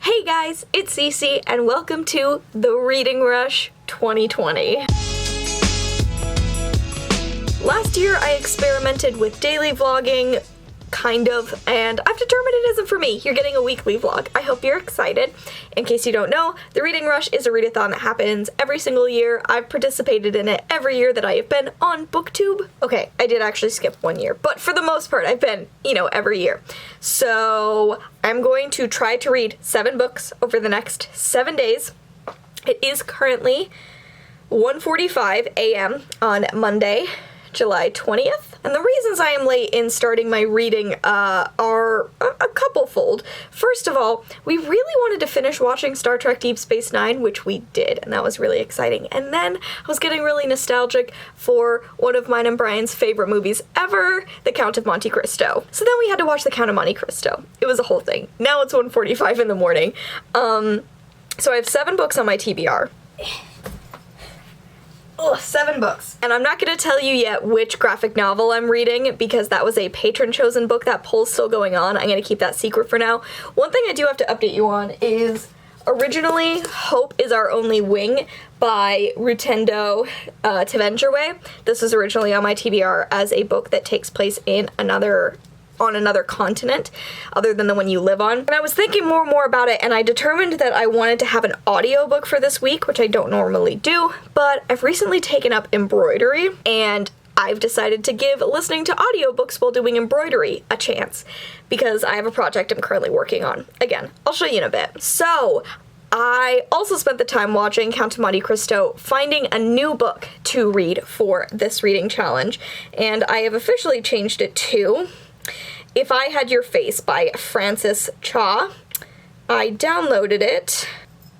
Hey guys, it's Cece, and welcome to The Reading Rush 2020. Last year I experimented with daily vlogging, kind of, and I've determined it isn't for me. You're getting a weekly vlog. I hope you're excited. In case you don't know, The Reading Rush is a readathon that happens every single year. I've participated in it every year that I have been on BookTube. Okay, I did actually skip 1 year, but for the most part I've been, every year. So I'm going to try to read 7 books over the next 7 days. It is currently 1:45 a.m. on Monday, July 20th. And the reasons I am late in starting my reading are a couple-fold. First of all, we really wanted to finish watching Star Trek Deep Space Nine, which we did, and that was really exciting. And then I was getting really nostalgic for one of mine and Brian's favorite movies ever, The Count of Monte Cristo. So then we had to watch The Count of Monte Cristo. It was a whole thing. Now it's 1:45 in the morning. So I have 7 books on my TBR. 7 books. And I'm not going to tell you yet which graphic novel I'm reading because that was a patron-chosen book. That poll's still going on. I'm going to keep that secret for now. One thing I do have to update you on is originally Hope is Our Only Wing by Rutendo Tevengerway. This was originally on my TBR as a book that takes place in on another continent other than the one you live on. And I was thinking more and more about it, and I determined that I wanted to have an audiobook for this week, which I don't normally do, but I've recently taken up embroidery, and I've decided to give listening to audiobooks while doing embroidery a chance, because I have a project I'm currently working on. Again, I'll show you in a bit. So, I also spent the time watching Count of Monte Cristo, finding a new book to read for this reading challenge, and I have officially changed it to If I Had Your Face by Frances Cha. I downloaded it.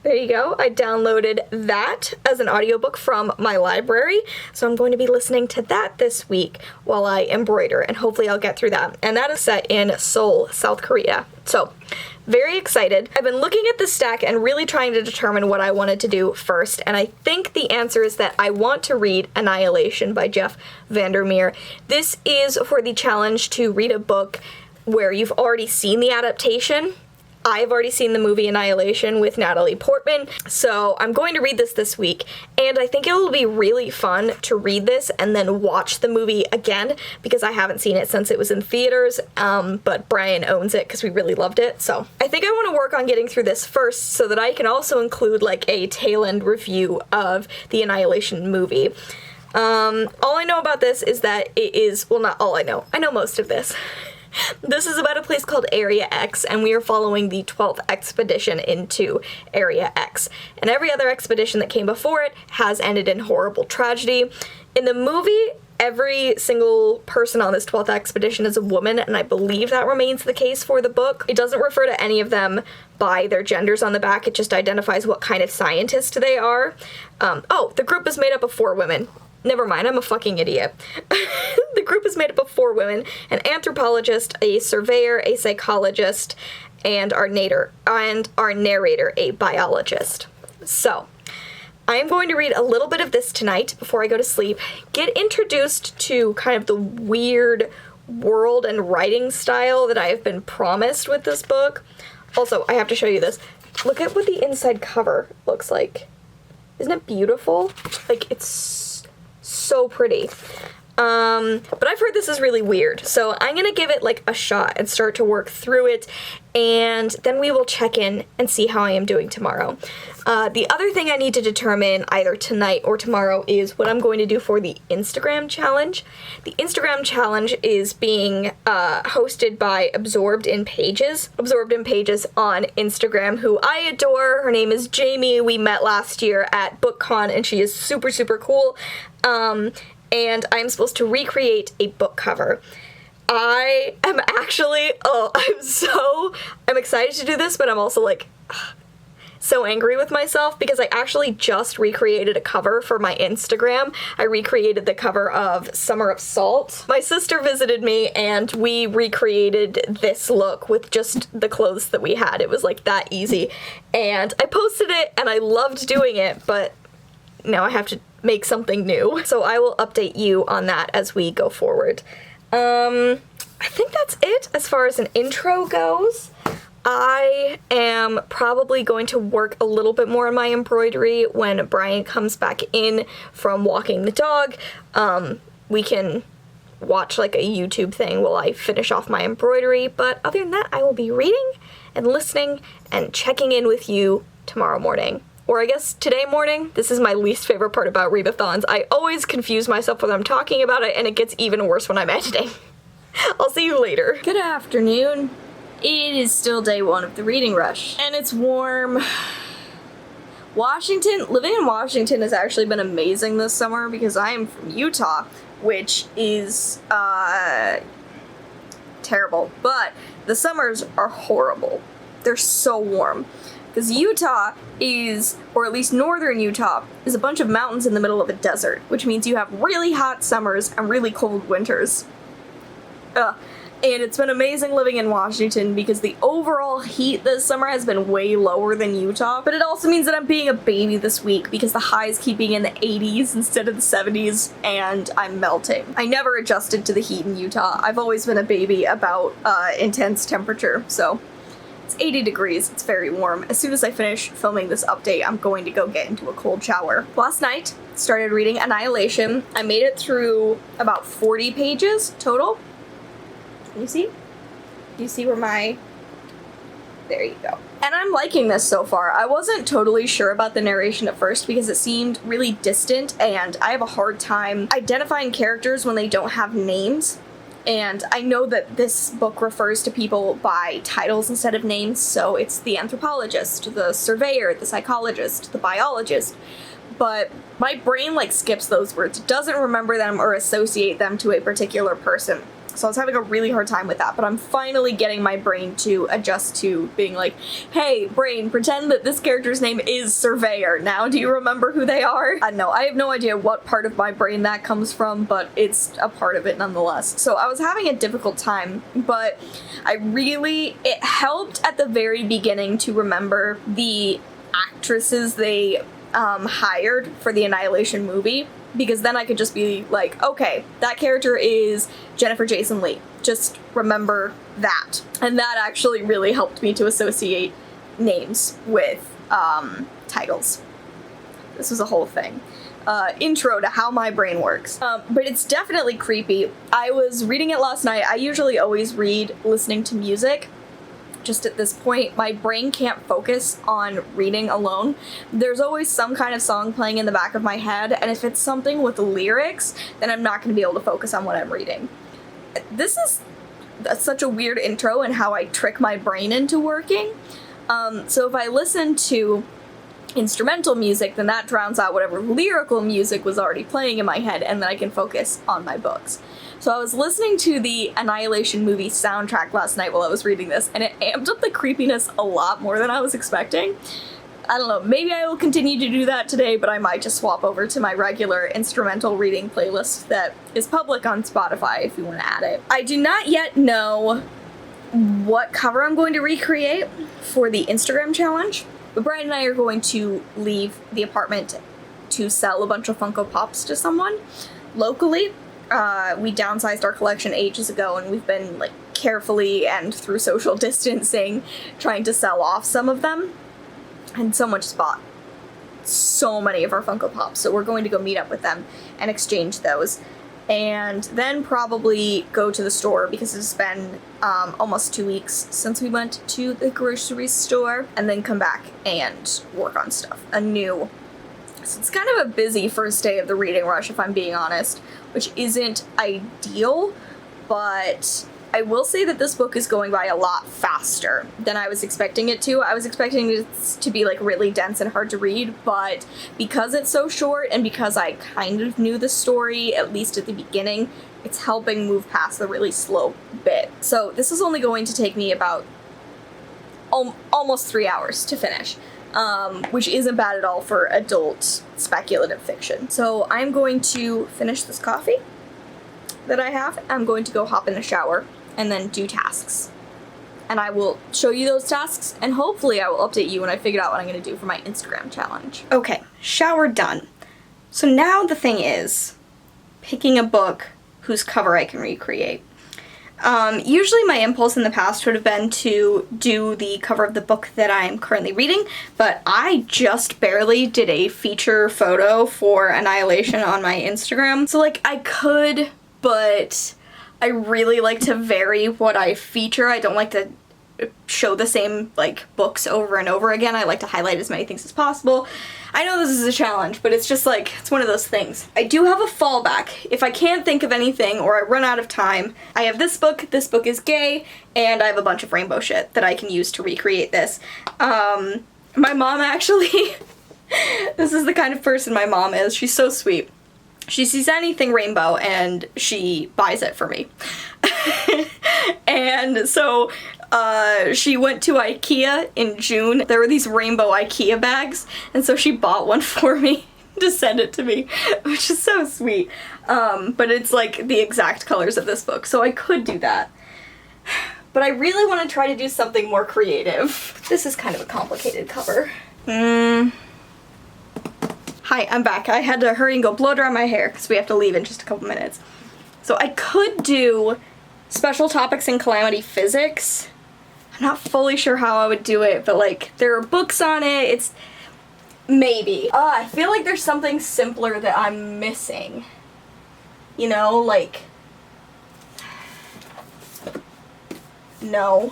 There you go. I downloaded that as an audiobook from my library, so I'm going to be listening to that this week while I embroider, and hopefully I'll get through that. And that is set in Seoul, South Korea. So, very excited. I've been looking at the stack and really trying to determine what I wanted to do first, and I think the answer is that I want to read Annihilation by Jeff Vandermeer. This is for the challenge to read a book where you've already seen the adaptation. I've already seen the movie Annihilation with Natalie Portman, so I'm going to read this week, and I think it will be really fun to read this and then watch the movie again, because I haven't seen it since it was in theaters, but Brian owns it because we really loved it, so I think I want to work on getting through this first so that I can also include like a tail-end review of the Annihilation movie. All I know about this is that it is, well, not all I know most of this. This is about a place called Area X, and we are following the 12th expedition into Area X. And every other expedition that came before it has ended in horrible tragedy. In the movie, every single person on this 12th expedition is a woman, and I believe that remains the case for the book. It doesn't refer to any of them by their genders on the back, it just identifies what kind of scientist they are. The group is made up of 4 women. Never mind, I'm a fucking idiot. The group is made up of 4 women, an anthropologist, a surveyor, a psychologist, and our narrator, a biologist. So, I am going to read a little bit of this tonight before I go to sleep, get introduced to kind of the weird world and writing style that I have been promised with this book. Also, I have to show you this. Look at what the inside cover looks like. Isn't it beautiful? Like, it's so pretty. But I've heard this is really weird, so I'm gonna give it like a shot and start to work through it, and then we will check in and see how I am doing tomorrow. The other thing I need to determine either tonight or tomorrow is what I'm going to do for the Instagram challenge. The Instagram challenge is being hosted by Absorbed in Pages on Instagram, who I adore. Her name is Jamie. We met last year at BookCon, and she is super, super cool. And I'm supposed to recreate a book cover. I am actually, I'm excited to do this, but I'm also like, so angry with myself because I actually just recreated a cover for my Instagram. I recreated the cover of Summer of Salt. My sister visited me and we recreated this look with just the clothes that we had. It was like that easy. And I posted it and I loved doing it, but now I have to make something new. So I will update you on that as we go forward. I think that's it as far as an intro goes. I am probably going to work a little bit more on my embroidery when Brian comes back in from walking the dog. We can watch like a YouTube thing while I finish off my embroidery, but other than that, I will be reading and listening and checking in with you tomorrow morning. Or I guess today morning. This is my least favorite part about readathons. I always confuse myself when I'm talking about it, and it gets even worse when I'm editing. I'll see you later. Good afternoon. It is still day one of the reading rush, and it's warm. Living in Washington has actually been amazing this summer because I am from Utah, which is, terrible. But the summers are horrible. They're so warm. Because Utah is, or at least northern Utah, is a bunch of mountains in the middle of a desert, which means you have really hot summers and really cold winters. And it's been amazing living in Washington because the overall heat this summer has been way lower than Utah, but it also means that I'm being a baby this week because the highs keep being in the 80s instead of the 70s, and I'm melting. I never adjusted to the heat in Utah. I've always been a baby about intense temperature, so it's 80 degrees, it's very warm. As soon as I finish filming this update, I'm going to go get into a cold shower. Last night, started reading Annihilation. I made it through about 40 pages total. Can you see? Do you see where my... There you go. And I'm liking this so far. I wasn't totally sure about the narration at first because it seemed really distant, and I have a hard time identifying characters when they don't have names. And I know that this book refers to people by titles instead of names, so it's the anthropologist, the surveyor, the psychologist, the biologist. But my brain, like, skips those words. It doesn't remember them or associate them to a particular person. So I was having a really hard time with that, but I'm finally getting my brain to adjust to being like, hey, brain, pretend that this character's name is Surveyor. Now, do you remember who they are? I don't know. I have no idea what part of my brain that comes from, but it's a part of it nonetheless. So I was having a difficult time, but it helped at the very beginning to remember the actresses they hired for the Annihilation movie, because then I could just be like, okay, that character is Jennifer Jason Leigh. Just remember that. And that actually really helped me to associate names with titles. This was a whole thing. Intro to how my brain works. But it's definitely creepy. I was reading it last night. I usually always read listening to music. Just at this point, my brain can't focus on reading alone. There's always some kind of song playing in the back of my head, and if it's something with lyrics, then I'm not going to be able to focus on what I'm reading. This is such a weird intro and how I trick my brain into working. So if I listen to instrumental music, then that drowns out whatever lyrical music was already playing in my head, and then I can focus on my books. So I was listening to the Annihilation movie soundtrack last night while I was reading this, and it amped up the creepiness a lot more than I was expecting. I don't know, maybe I will continue to do that today, but I might just swap over to my regular instrumental reading playlist that is public on Spotify if you want to add it. I do not yet know what cover I'm going to recreate for the Instagram challenge, but Brian and I are going to leave the apartment to sell a bunch of Funko Pops to someone locally. We downsized our collection ages ago, and we've been, like, carefully and through social distancing trying to sell off some of them. And someone just bought so many of our Funko Pops, so we're going to go meet up with them and exchange those. And then probably go to the store because it's been almost 2 weeks since we went to the grocery store, and then come back and work on stuff anew. So it's kind of a busy first day of the reading rush, if I'm being honest, which isn't ideal, but I will say that this book is going by a lot faster than I was expecting it to. I was expecting it to be, like, really dense and hard to read, but because it's so short and because I kind of knew the story, at least at the beginning, it's helping move past the really slow bit. So this is only going to take me about almost 3 hours to finish. Which isn't bad at all for adult speculative fiction. So I'm going to finish this coffee that I have. I'm going to go hop in a shower and then do tasks. And I will show you those tasks, and hopefully I will update you when I figure out what I'm going to do for my Instagram challenge. Okay, shower done. So now the thing is picking a book whose cover I can recreate. Usually my impulse in the past would have been to do the cover of the book that I'm currently reading, but I just barely did a feature photo for Annihilation on my Instagram. So like I could, but I really like to vary what I feature. I don't like to show the same like books over and over again. I like to highlight as many things as possible. I know this is a challenge, but it's just like, it's one of those things. I do have a fallback. If I can't think of anything or I run out of time, I have this book is gay, and I have a bunch of rainbow shit that I can use to recreate this. My mom actually, this is the kind of person my mom is. She's so sweet. She sees anything rainbow and she buys it for me. And so she went to IKEA in June. There were these rainbow IKEA bags, and so she bought one for me to send it to me, which is so sweet. But it's like the exact colors of this book, so I could do that. But I really want to try to do something more creative. This is kind of a complicated cover. Hi, I'm back. I had to hurry and go blow dry my hair because we have to leave in just a couple minutes. So I could do special topics in Calamity Physics. I'm not fully sure how I would do it, but like there are books on it. It's maybe. I feel like there's something simpler that I'm missing. You know, like no.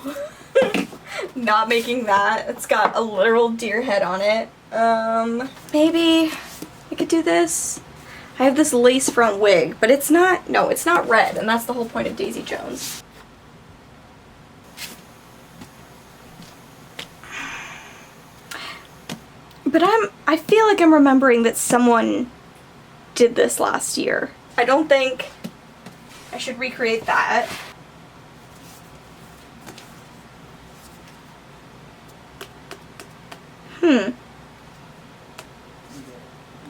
Not making that. It's got a literal deer head on it. Maybe I could do this. I have this lace front wig, but it's not, no, it's not red, and that's the whole point of Daisy Jones. But I feel like I'm remembering that someone did this last year. I don't think I should recreate that.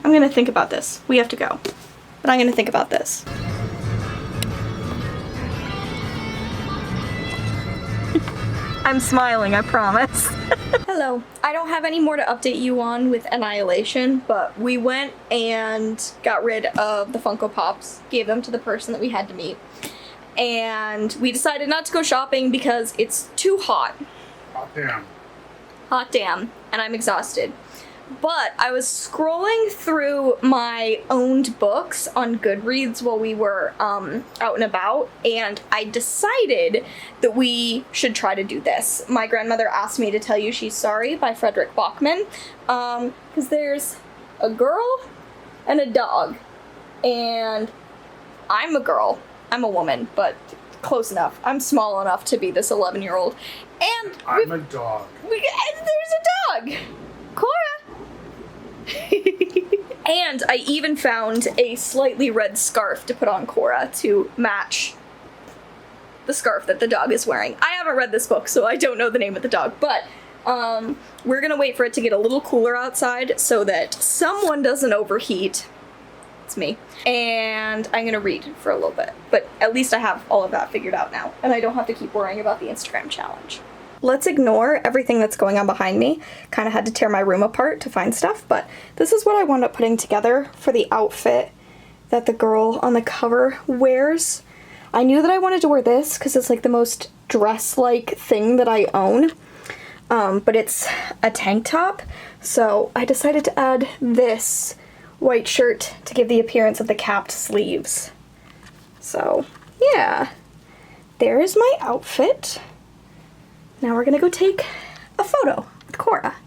I'm gonna think about this. We have to go. But I'm gonna think about this. I'm smiling, I promise. Hello. I don't have any more to update you on with Annihilation, but we went and got rid of the Funko Pops, gave them to the person that we had to meet, and we decided not to go shopping because it's too hot. Hot damn. Hot damn, and I'm exhausted. But I was scrolling through my owned books on Goodreads while we were out and about, and I decided that we should try to do this. My grandmother asked me to tell you she's sorry by Frederick Bachman, because there's a girl and a dog, and I'm a girl. I'm a woman, but close enough. I'm small enough to be this 11-year-old. And I'm a dog. And there's a dog! Cora! And I even found a slightly red scarf to put on Cora to match the scarf that the dog is wearing. I haven't read this book, so I don't know the name of the dog, but we're gonna wait for it to get a little cooler outside so that someone doesn't overheat. It's me. And I'm gonna read for a little bit, but at least I have all of that figured out now, and I don't have to keep worrying about the Instagram challenge. Let's ignore everything that's going on behind me. Kind of had to tear my room apart to find stuff, but this is what I wound up putting together for the outfit that the girl on the cover wears. I knew that I wanted to wear this because it's like the most dress-like thing that I own, but it's a tank top, so I decided to add this white shirt to give the appearance of the capped sleeves. So, yeah, there's my outfit. Now we're gonna go take a photo with Cora.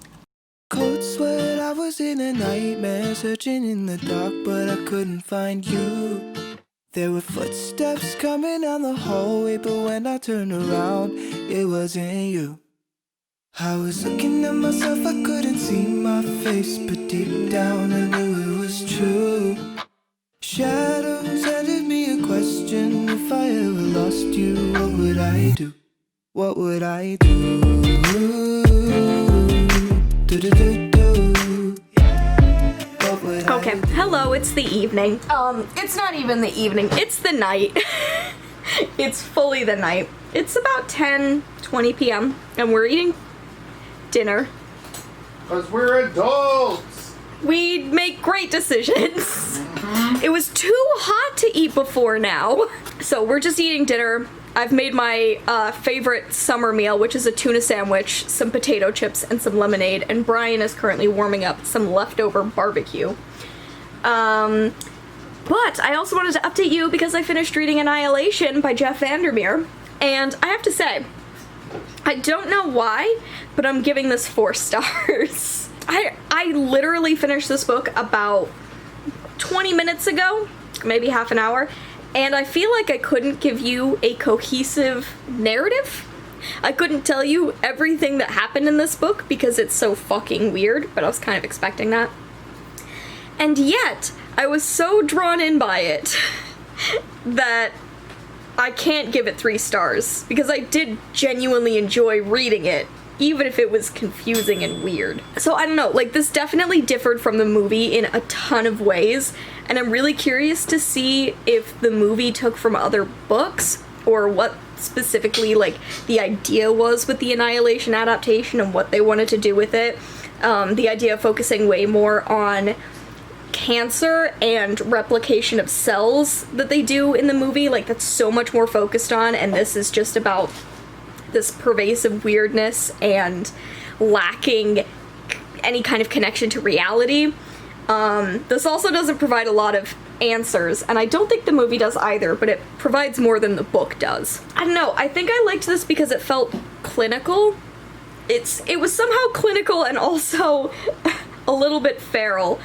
Cold sweat, I was in a nightmare, searching in the dark, but I couldn't find you. There were footsteps coming down the hallway, but when I turned around, it wasn't you. I was looking at myself, I couldn't see my face, but deep down I knew it was true. Shadows handed me a question: if I ever lost you, what would I do? What would I do? Okay, hello, it's the evening. It's not even the evening, it's the night. It's fully the night. It's about 10:20 p.m. and we're eating dinner. 'Cause we're adults! We make great decisions. It was too hot to eat before now. So we're just eating dinner. I've made my favorite summer meal, which is a tuna sandwich, some potato chips, and some lemonade, and Brian is currently warming up some leftover barbecue. But I also wanted to update you because I finished reading Annihilation by Jeff Vandermeer, and I have to say, I don't know why, but I'm giving this 4 stars. I literally finished this book about 20 minutes ago, maybe half an hour, and I feel like I couldn't give you a cohesive narrative. I couldn't tell you everything that happened in this book because it's so fucking weird, but I was kind of expecting that. And yet, I was so drawn in by it that I can't give it 3 stars because I did genuinely enjoy reading it, even if it was confusing and weird. So I don't know, like, this definitely differed from the movie in a ton of ways, and I'm really curious to see if the movie took from other books or what specifically, like, the idea was with the Annihilation adaptation and what they wanted to do with it. The idea of focusing way more on cancer and replication of cells that they do in the movie, like, that's so much more focused on, and this is just about this pervasive weirdness and lacking any kind of connection to reality. This also doesn't provide a lot of answers, and I don't think the movie does either, but it provides more than the book does. I don't know, I think I liked this because it felt clinical. It was somehow clinical and also a little bit feral.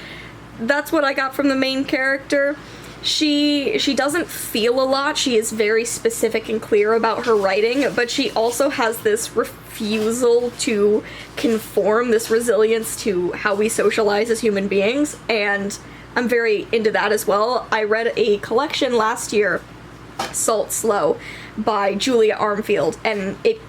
That's what I got from the main character. She doesn't feel a lot. She is very specific and clear about her writing, but she also has this refusal to conform, this resilience to how we socialize as human beings, and I'm very into that as well. I read a collection last year, Salt Slow, by Julia Armfield, and it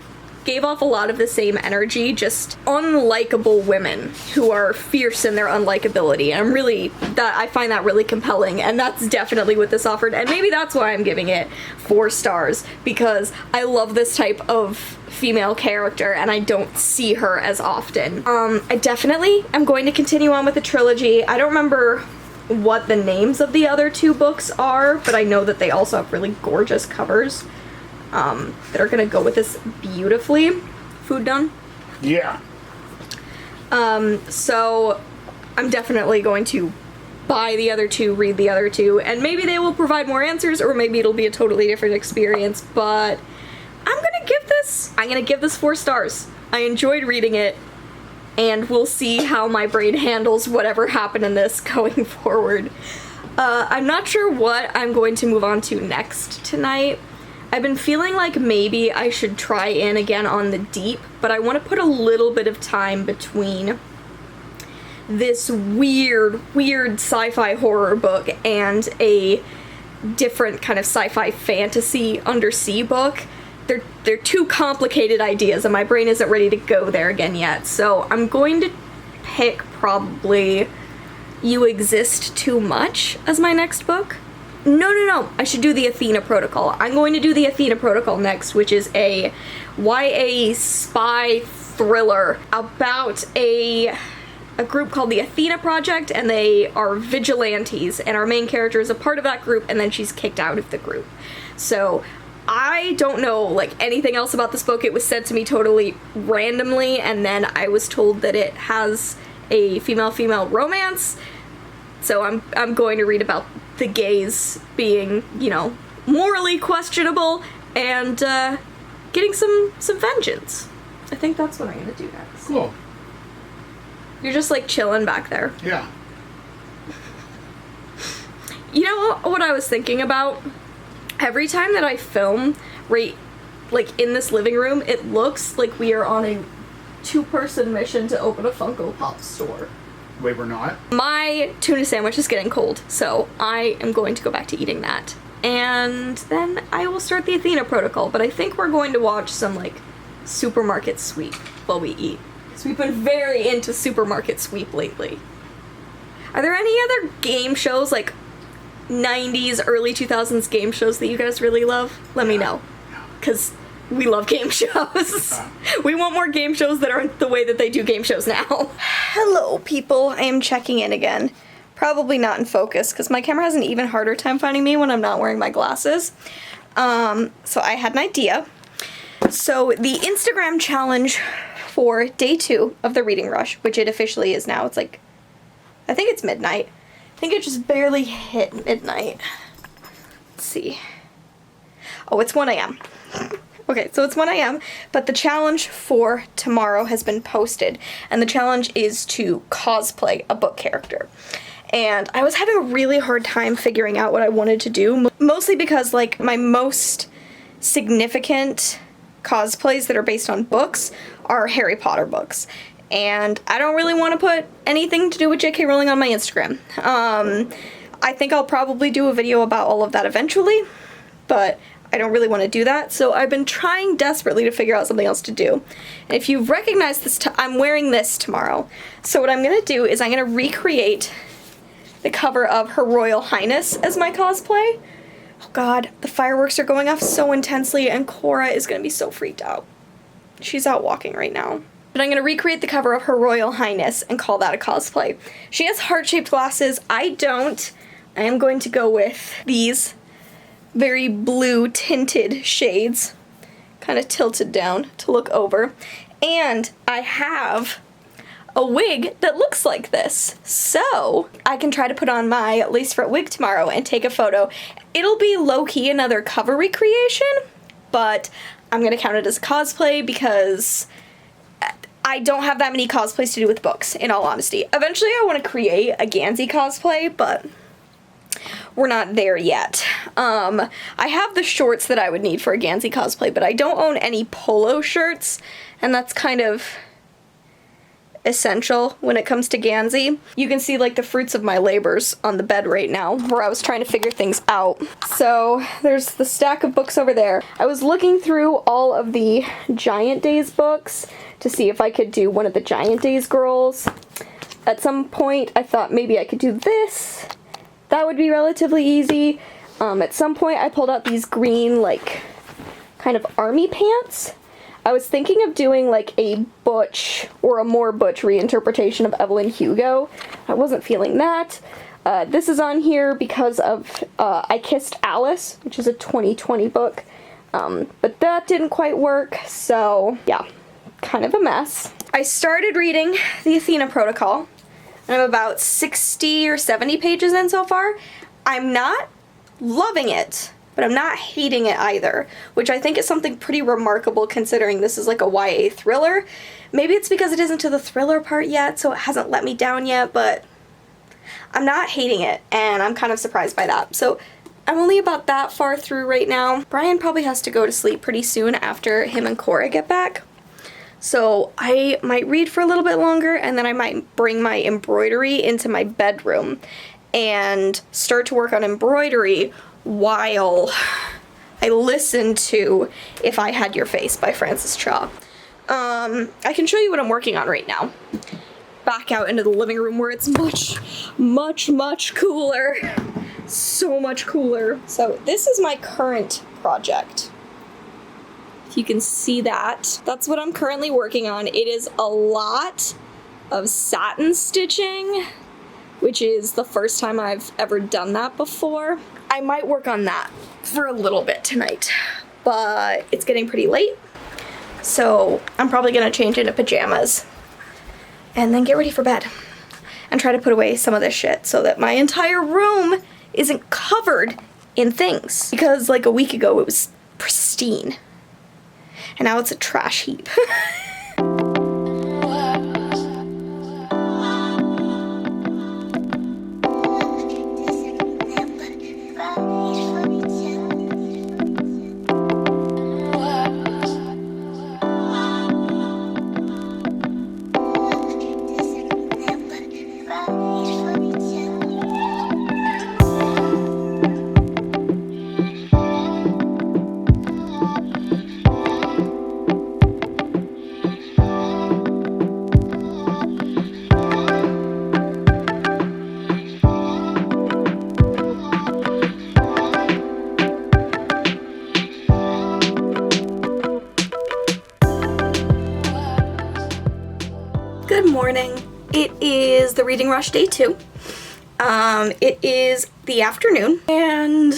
gave off a lot of the same energy, just unlikable women who are fierce in their unlikability. And I find that really compelling, and that's definitely what this offered, and maybe that's why I'm giving it 4 stars, because I love this type of female character, and I don't see her as often. I definitely am going to continue on with the trilogy. I don't remember what the names of the other 2 books are, but I know that they also have really gorgeous covers. That are gonna go with this beautifully. Food done? Yeah. So I'm definitely going to buy the other 2, read the other 2, and maybe they will provide more answers, or maybe it'll be a totally different experience, but I'm gonna give this 4 stars. I enjoyed reading it, and we'll see how my brain handles whatever happened in this going forward. I'm not sure what I'm going to move on to next tonight. I've been feeling like maybe I should try in again on the Deep, but I want to put a little bit of time between this weird sci-fi horror book and a different kind of sci-fi fantasy undersea book. They're 2 complicated ideas, and my brain isn't ready to go there again yet, so I'm going to pick probably You Exist Too Much as my next book. No, I should do the Athena Protocol. I'm going to do the Athena Protocol next, which is a YA spy thriller about a group called the Athena Project, and they are vigilantes, and our main character is a part of that group, and then she's kicked out of the group. So I don't know, like, anything else about this book. It was sent to me totally randomly, and then I was told that it has a female-female romance. So I'm going to read about the gays being, you know, morally questionable and getting some vengeance. I think that's what I'm gonna do next. Cool. You're just like chilling back there. Yeah. You know what I was thinking about? Every time that I film, right, like in this living room, it looks like we are on a 2-person mission to open a Funko Pop store. Wait, we're not? My tuna sandwich is getting cold, so I am going to go back to eating that. And then I will start the Athena Protocol, but I think we're going to watch some, like, Supermarket Sweep while we eat. Because we've been very into Supermarket Sweep lately. Are there any other game shows, like 90s, early 2000s game shows that you guys really love? Let me know. Because we love game shows. We want more game shows that aren't the way that they do game shows now. Hello, people. I am checking in again. Probably not in focus, because my camera has an even harder time finding me when I'm not wearing my glasses. So I had an idea. So the Instagram challenge for day 2 of the reading rush, which it officially is now, it's like, I think it's midnight. I think it just barely hit midnight. Let's see. Oh, it's 1 a.m. Okay, so it's 1 a.m., but the challenge for tomorrow has been posted, and the challenge is to cosplay a book character. And I was having a really hard time figuring out what I wanted to do, mostly because, like, my most significant cosplays that are based on books are Harry Potter books. And I don't really want to put anything to do with J.K. Rowling on my Instagram. I think I'll probably do a video about all of that eventually, but I don't really want to do that, so I've been trying desperately to figure out something else to do. And if you've recognized this, I'm wearing this tomorrow. So what I'm going to do is I'm going to recreate the cover of Her Royal Highness as my cosplay. Oh god, the fireworks are going off so intensely and Cora is going to be so freaked out. She's out walking right now. But I'm going to recreate the cover of Her Royal Highness and call that a cosplay. She has heart-shaped glasses. I don't. I am going to go with these very blue tinted shades, kind of tilted down to look over. And I have a wig that looks like this. So I can try to put on my lace front wig tomorrow and take a photo. It'll be low-key another cover recreation, but I'm gonna count it as a cosplay because I don't have that many cosplays to do with books, in all honesty. Eventually I want to create a Gansey cosplay, but we're not there yet. I have the shorts that I would need for a Gansey cosplay, but I don't own any polo shirts, and that's kind of essential when it comes to Gansey. You can see like the fruits of my labors on the bed right now, where I was trying to figure things out. So there's the stack of books over there. I was looking through all of the Giant Days books to see if I could do one of the Giant Days girls. At some point I thought maybe I could do this. That would be relatively easy. At some point I pulled out these green, like, kind of army pants. I was thinking of doing, like, a butch, or a more butch reinterpretation of Evelyn Hugo. I wasn't feeling that. This is on here because of I Kissed Alice, which is a 2020 book. But that didn't quite work, so yeah, kind of a mess. I started reading the Athena Protocol. I'm about 60 or 70 pages in so far. I'm not loving it, but I'm not hating it either, which I think is something pretty remarkable considering this is like a YA thriller. Maybe it's because it isn't to the thriller part yet, so it hasn't let me down yet, but I'm not hating it, and I'm kind of surprised by that. So I'm only about that far through right now. Brian probably has to go to sleep pretty soon after him and Cora get back. So I might read for a little bit longer, and then I might bring my embroidery into my bedroom and start to work on embroidery while I listen to If I Had Your Face by Frances Cha. I can show you what I'm working on right now. Back out into the living room where it's much cooler. So much cooler. So this is my current project. If you can see that, that's what I'm currently working on. It is a lot of satin stitching, which is the first time I've ever done that before. I might work on that for a little bit tonight, but it's getting pretty late, so I'm probably gonna change into pajamas and then get ready for bed and try to put away some of this shit so that my entire room isn't covered in things, because like a week ago it was pristine. And now it's a trash heap. Good morning. It is the reading rush day 2. It is the afternoon, and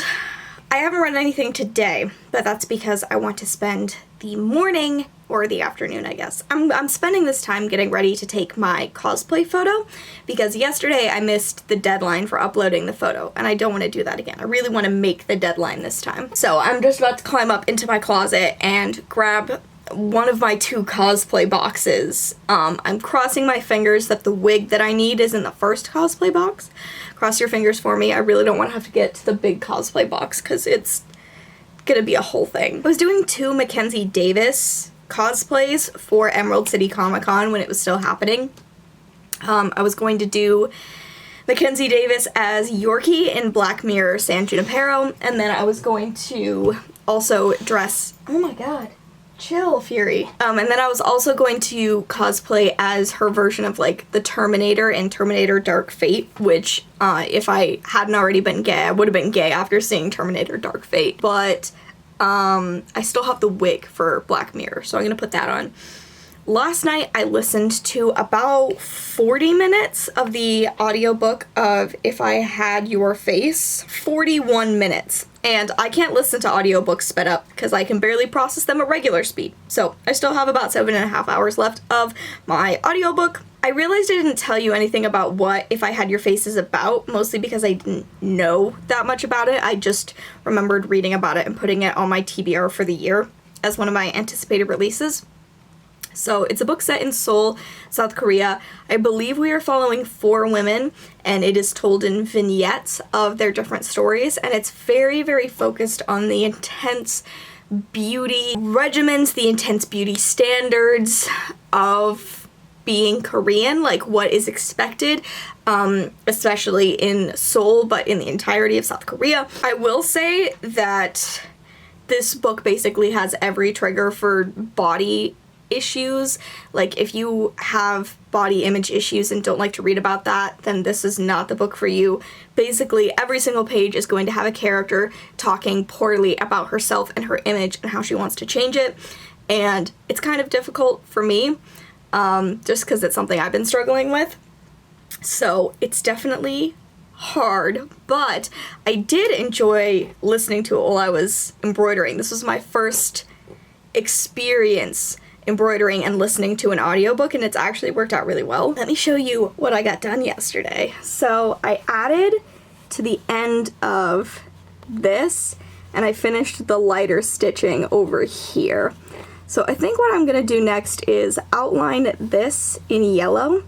I haven't read anything today, but that's because I want to spend the morning, or the afternoon, I guess. I'm spending this time getting ready to take my cosplay photo, because yesterday I missed the deadline for uploading the photo, and I don't want to do that again. I really want to make the deadline this time. So I'm just about to climb up into my closet and grab one of my 2 cosplay boxes. I'm crossing my fingers that the wig that I need is in the first cosplay box. Cross your fingers for me. I really don't want to have to get to the big cosplay box because it's gonna be a whole thing. I was doing 2 Mackenzie Davis cosplays for Emerald City Comic Con when it was still happening. I was going to do Mackenzie Davis as Yorkie in Black Mirror San Junipero, and then I was going to also dress, oh my god, chill, Fury. And then I was also going to cosplay as her version of like the Terminator in Terminator Dark Fate, which if I hadn't already been gay, I would have been gay after seeing Terminator Dark Fate. But I still have the wig for Black Mirror, so I'm gonna put that on. Last night I listened to about 40 minutes of the audiobook of If I Had Your Face. 41 minutes. And I can't listen to audiobooks sped up because I can barely process them at regular speed. So I still have about 7.5 hours left of my audiobook. I realized I didn't tell you anything about what If I Had Your Face is about, mostly because I didn't know that much about it. I just remembered reading about it and putting it on my TBR for the year as one of my anticipated releases. So it's a book set in Seoul, South Korea. I believe we are following 4 women, and it is told in vignettes of their different stories, and it's very, very focused on the intense beauty regimens, the intense beauty standards of being Korean, like what is expected, especially in Seoul, but in the entirety of South Korea. I will say that this book basically has every trigger for body issues. Like if you have body image issues and don't like to read about that, then this is not the book for you. Basically every single page is going to have a character talking poorly about herself and her image and how she wants to change it, and it's kind of difficult for me just because it's something I've been struggling with. So it's definitely hard, but I did enjoy listening to it while I was embroidering. This was my first experience embroidering and listening to an audiobook, and it's actually worked out really well. Let me show you what I got done yesterday. So I added to the end of this, and I finished the lighter stitching over here. So I think what I'm gonna do next is outline this in yellow,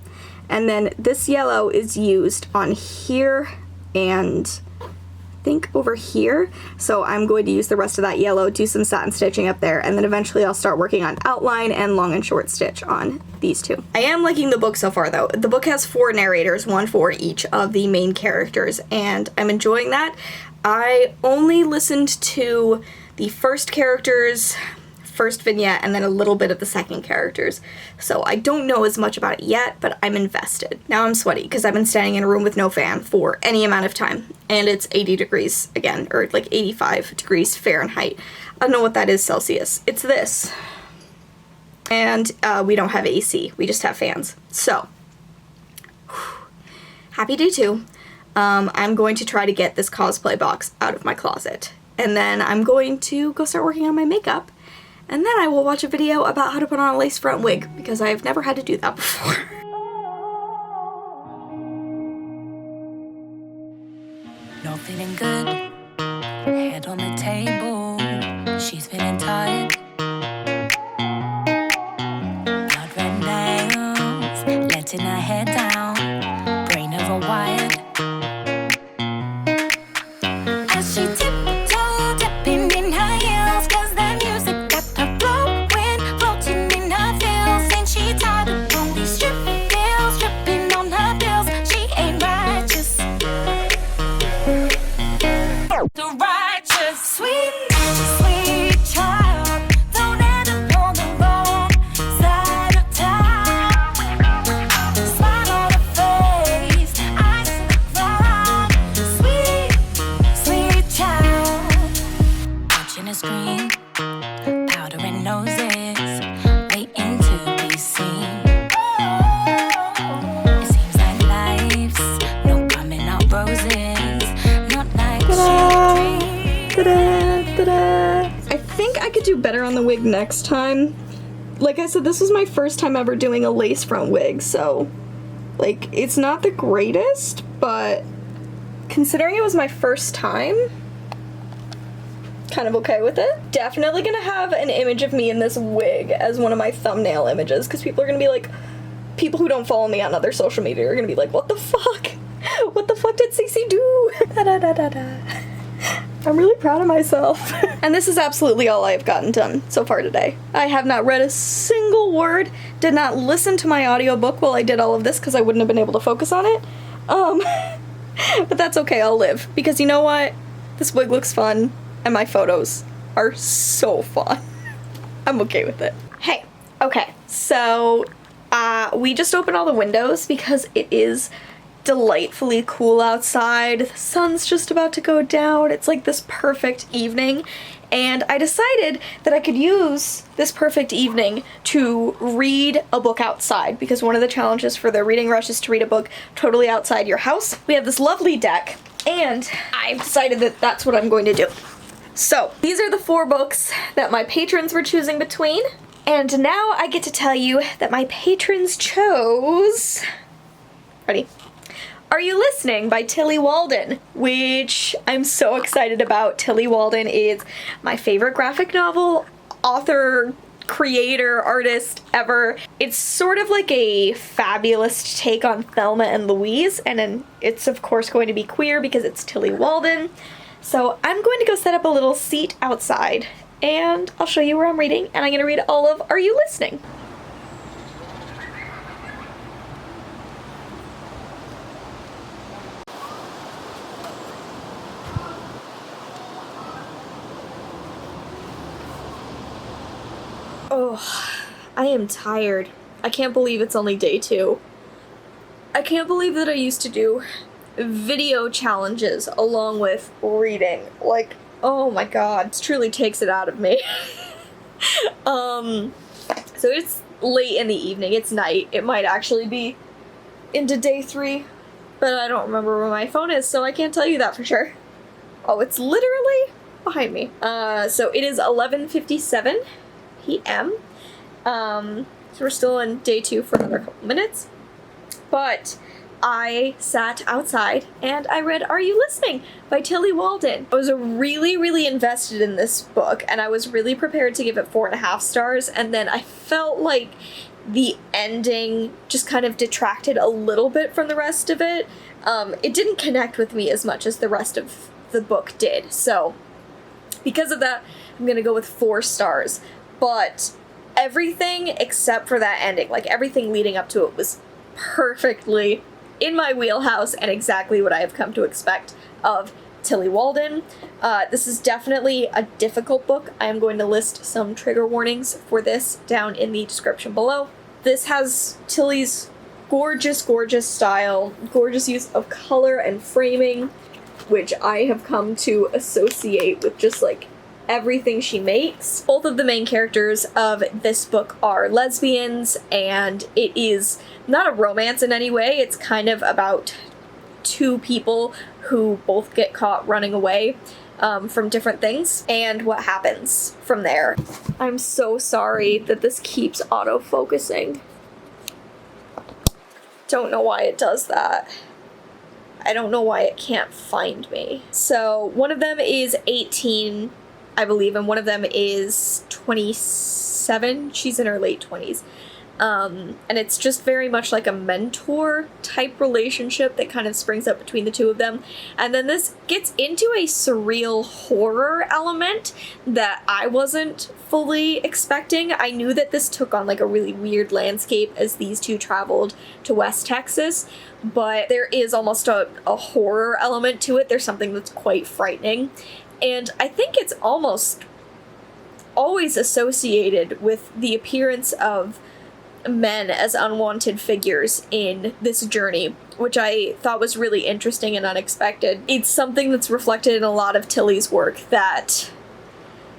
and then this yellow is used on here and I think over here. So I'm going to use the rest of that yellow, do some satin stitching up there, and then eventually I'll start working on outline and long and short stitch on these 2. I am liking the book so far though. The book has 4 narrators, 1 for each of the main characters, and I'm enjoying that. I only listened to the first character's first vignette and then a little bit of the second character's, so I don't know as much about it yet, but I'm invested. Now I'm sweaty because I've been standing in a room with no fan for any amount of time, and it's 80 degrees again, or like 85 degrees Fahrenheit. I don't know what that is Celsius. It's this. And we don't have AC, we just have fans. So, happy day 2. I'm going to try to get this cosplay box out of my closet, and then I'm going to go start working on my makeup. And then I will watch a video about how to put on a lace front wig, because I've never had to do that before. No feeling good, head on the table, she's feeling tired. Blood red nails, letting her head down, brain overwired. As she tiptoe, dipping in her heels, 'cause the music got her flowing, floating in her feels, and she tired of all these strip bills, dripping on her bills. She ain't righteous. The righteous, sweet, sweet child, don't end up on the wrong side of town. Smile on her face, eyes in the better on the wig next time. Like I said, this was my first time ever doing a lace front wig, so, like, it's not the greatest, but considering it was my first time, kind of okay with it. Definitely gonna have an image of me in this wig as one of my thumbnail images, because people are gonna be like, people who don't follow me on other social media are gonna be like, what the fuck? What the fuck did Cece do? Da da da da da. I'm really proud of myself. And this is absolutely all I have gotten done so far today. I have not read a single word, did not listen to my audiobook while I did all of this because I wouldn't have been able to focus on it. But that's okay, I'll live. Because you know what? This wig looks fun, and my photos are so fun. I'm okay with it. Hey, okay, so we just opened all the windows because it is delightfully cool outside. The sun's just about to go down. It's like this perfect evening, and I decided that I could use this perfect evening to read a book outside, because one of the challenges for the reading rush is to read a book totally outside your house. We have this lovely deck, and I've decided that that's what I'm going to do. So these are the 4 books that my patrons were choosing between, and now I get to tell you that my patrons chose... Ready? Are You Listening by Tillie Walden, which I'm so excited about. Tillie Walden is my favorite graphic novel author, creator, artist ever. It's sort of like a fabulous take on Thelma and Louise, and then it's of course going to be queer because it's Tillie Walden. So I'm going to go set up a little seat outside, and I'll show you where I'm reading, and I'm going to read all of Are You Listening? Oh, I am tired. I can't believe it's only day 2. I can't believe that I used to do video challenges along with reading. Like, oh my god, it truly takes it out of me. So it's late in the evening, it's night. It might actually be into day 3, but I don't remember where my phone is, so I can't tell you that for sure. Oh, it's literally behind me. So it is 11:57 p.m. So we're still in day 2 for another couple minutes. But I sat outside and I read Are You Listening by Tillie Walden. I was really invested in this book, and I was really prepared to give it 4.5 stars, and then I felt like the ending just kind of detracted a little bit from the rest of it. It didn't connect with me as much as the rest of the book did. So because of that, I'm gonna go with 4 stars. But everything except for that ending, like everything leading up to it, was perfectly in my wheelhouse and exactly what I have come to expect of Tillie Walden. This is definitely a difficult book. I am going to list some trigger warnings for this down in the description below. This has Tillie's gorgeous style, gorgeous use of color and framing, which I have come to associate with just like everything she makes. Both of the main characters of this book are lesbians, and it is not a romance in any way. It's kind of about 2 people who both get caught running away from different things, and what happens from there. I'm so sorry that this keeps auto-focusing. Don't know why it does that. I don't know why it can't find me. So one of them is 18, I believe, and one of them is 27. She's in her late 20s. And it's just very much like a mentor type relationship that kind of springs up between the 2 of them. And then this gets into a surreal horror element that I wasn't fully expecting. I knew that this took on like a really weird landscape as these 2 traveled to West Texas, but there is almost a horror element to it. There's something that's quite frightening. And I think it's almost always associated with the appearance of men as unwanted figures in this journey, which I thought was really interesting and unexpected. It's something that's reflected in a lot of Tillie's work, that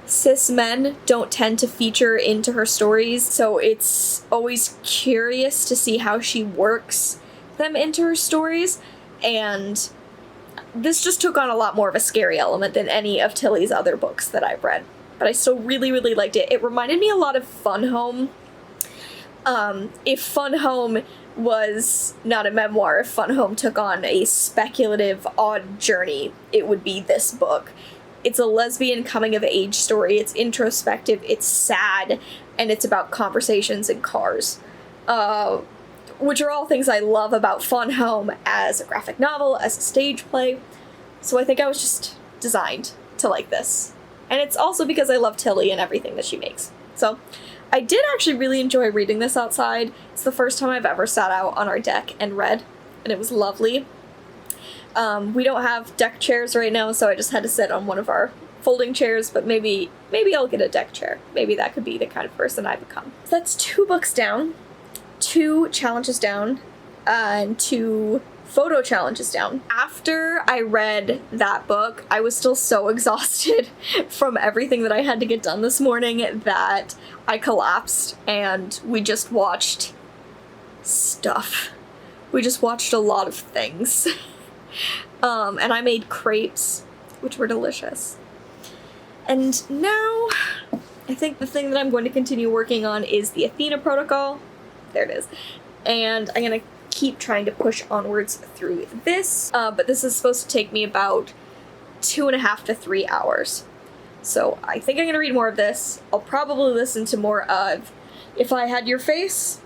cis men don't tend to feature into her stories, so it's always curious to see how she works them into her stories, and this just took on a lot more of a scary element than any of Tillie's other books that I've read. but I still really, really liked it. It reminded me a lot of Fun Home. If Fun Home was not a memoir, if Fun Home took on a speculative, odd journey, it would be this book. It's a lesbian coming-of-age story. It's introspective, it's sad, and it's about conversations in cars. Which are all things I love about Fun Home as a graphic novel, as a stage play. So I think I was just designed to like this. And it's also because I love Tillie and everything that she makes. So I did actually really enjoy reading this outside. It's the first time I've ever sat out on our deck and read, and it was lovely. We don't have deck chairs right now, so I just had to sit on one of our folding chairs, but maybe I'll get a deck chair. Maybe that could be the kind of person I become. So that's 2 books down, 2 challenges down, and 2 photo challenges down. After I read that book, I was still so exhausted from everything that I had to get done this morning that I collapsed, and we just watched stuff. We just watched a lot of things. And I made crepes, which were delicious. And now, I think the thing that I'm going to continue working on is the Athena protocol. There it is. And I'm going to keep trying to push onwards through this. But this is supposed to take me about 2.5 to 3 hours. So I think I'm going to read more of this. I'll probably listen to more of If I Had Your Face.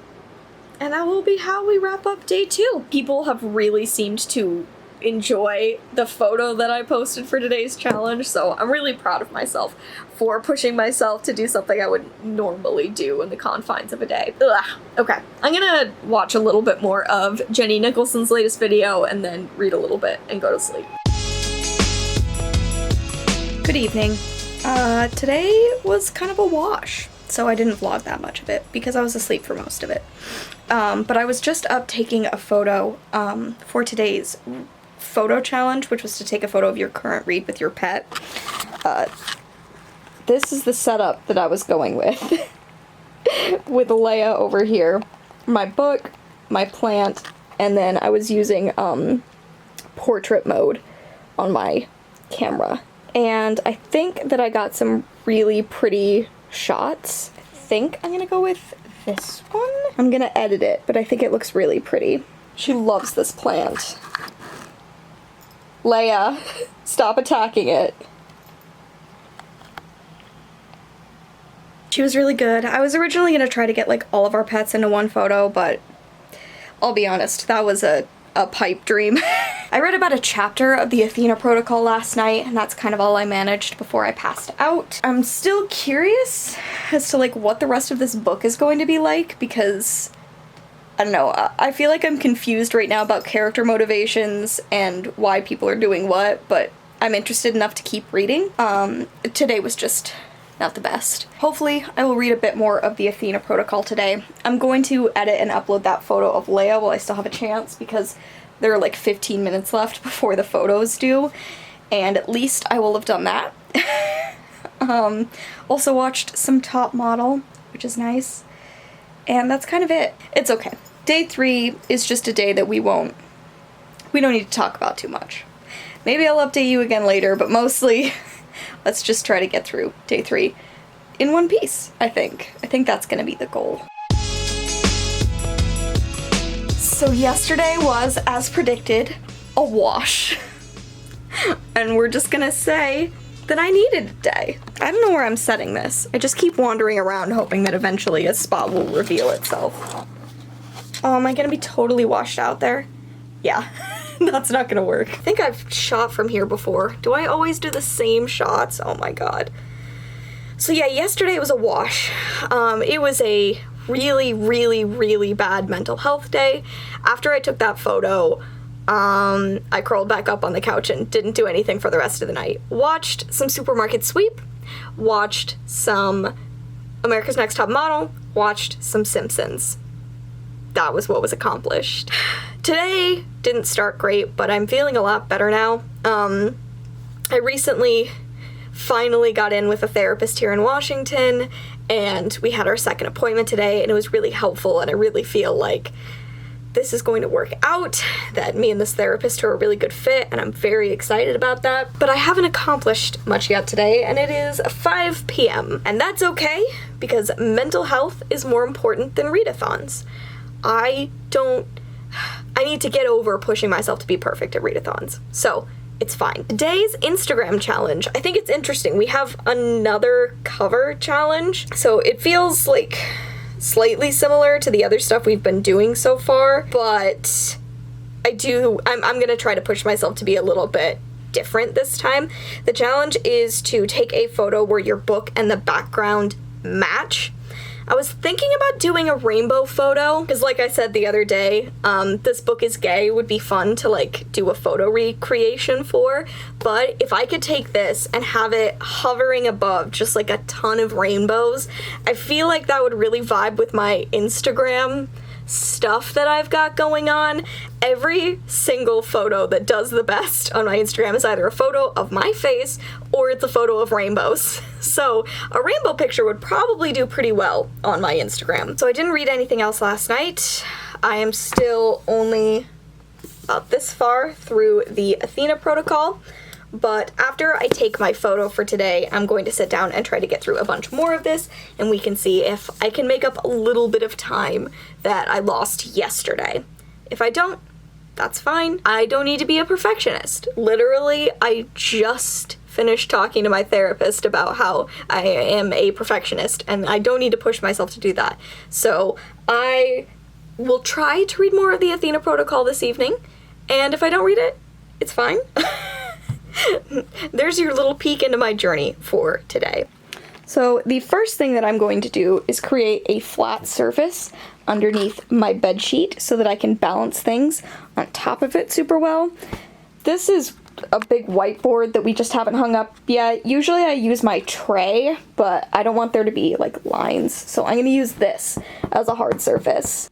And that will be how we wrap up day 2. People have really seemed to enjoy the photo that I posted for today's challenge, so I'm really proud of myself for pushing myself to do something I would normally do in the confines of a day. Ugh. Okay, I'm gonna watch a little bit more of Jenny Nicholson's latest video and then read a little bit and go to sleep. Good evening. Today was kind of a wash, so I didn't vlog that much of it because I was asleep for most of it. But I was just up taking a photo for today's photo challenge, which was to take a photo of your current read with your pet. This is the setup that I was going with. With Leia over here, my book, my plant, and then I was using portrait mode on my camera. And I think that I got some really pretty shots. I think I'm gonna go with this one. I'm gonna edit it, but I think it looks really pretty. She loves this plant. Leia, stop attacking it. She was really good. I was originally gonna try to get like all of our pets into one photo, but I'll be honest, that was a pipe dream. I read about a chapter of the Athena protocol last night, and that's kind of all I managed before I passed out. I'm still curious as to like what the rest of this book is going to be like, because I don't know, I feel like I'm confused right now about character motivations and why people are doing what, but I'm interested enough to keep reading. Today was just not the best. Hopefully I will read a bit more of the Athena protocol today. I'm going to edit and upload that photo of Leia while I still have a chance, because there are like 15 minutes left before the photos due, and at least I will have done that. Also watched some Top Model, which is nice. And that's kind of it. It's okay. Day 3 is just a day that we don't need to talk about too much. Maybe I'll update you again later, but mostly let's just try to get through day 3 in one piece, I think. I think that's gonna be the goal. So yesterday was, as predicted, a wash. And we're just gonna say that I needed a day. I don't know where I'm setting this. I just keep wandering around hoping that eventually a spot will reveal itself. Oh, am I gonna be totally washed out there? Yeah, that's not gonna work. I think I've shot from here before. Do I always do the same shots? Oh my god. So yeah, yesterday was a wash. It was a really, really, really bad mental health day. After I took that photo, I curled back up on the couch and didn't do anything for the rest of the night. Watched some Supermarket Sweep, watched some America's Next Top Model, watched some Simpsons. That was what was accomplished. Today didn't start great, but I'm feeling a lot better now. I recently finally got in with a therapist here in Washington, and we had our second appointment today, and it was really helpful, and I really feel like this is going to work out, that me and this therapist are a really good fit, and I'm very excited about that. But I haven't accomplished much yet today, and it is 5 p.m. And that's okay, because mental health is more important than readathons. I need to get over pushing myself to be perfect at readathons. So, it's fine. Today's Instagram challenge, I think it's interesting. We have another cover challenge, so it feels like slightly similar to the other stuff we've been doing so far, but I'm gonna try to push myself to be a little bit different this time. The challenge is to take a photo where your book and the background match. I was thinking about doing a rainbow photo, because like I said the other day, this book is gay would be fun to like do a photo recreation for, but if I could take this and have it hovering above just like a ton of rainbows, I feel like that would really vibe with my Instagram stuff that I've got going on. Every single photo that does the best on my Instagram is either a photo of my face or it's a photo of rainbows. So a rainbow picture would probably do pretty well on my Instagram. So I didn't read anything else last night. I am still only about this far through the Athena protocol. But after I take my photo for today, I'm going to sit down and try to get through a bunch more of this, and we can see if I can make up a little bit of time that I lost yesterday. If I don't, that's fine. I don't need to be a perfectionist. Literally, I just finished talking to my therapist about how I am a perfectionist, and I don't need to push myself to do that. So I will try to read more of the Athena protocol this evening, and if I don't read it, it's fine. There's your little peek into my journey for today. So the first thing that I'm going to do is create a flat surface underneath my bed sheet so that I can balance things on top of it super well. This is a big whiteboard that we just haven't hung up yet. Usually I use my tray, but I don't want there to be like lines, so I'm going to use this as a hard surface.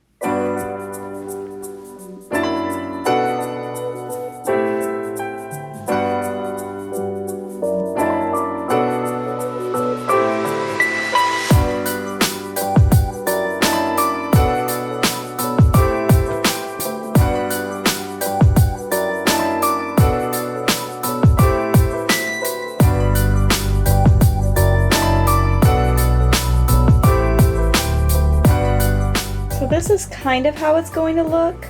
This is kind of how it's going to look.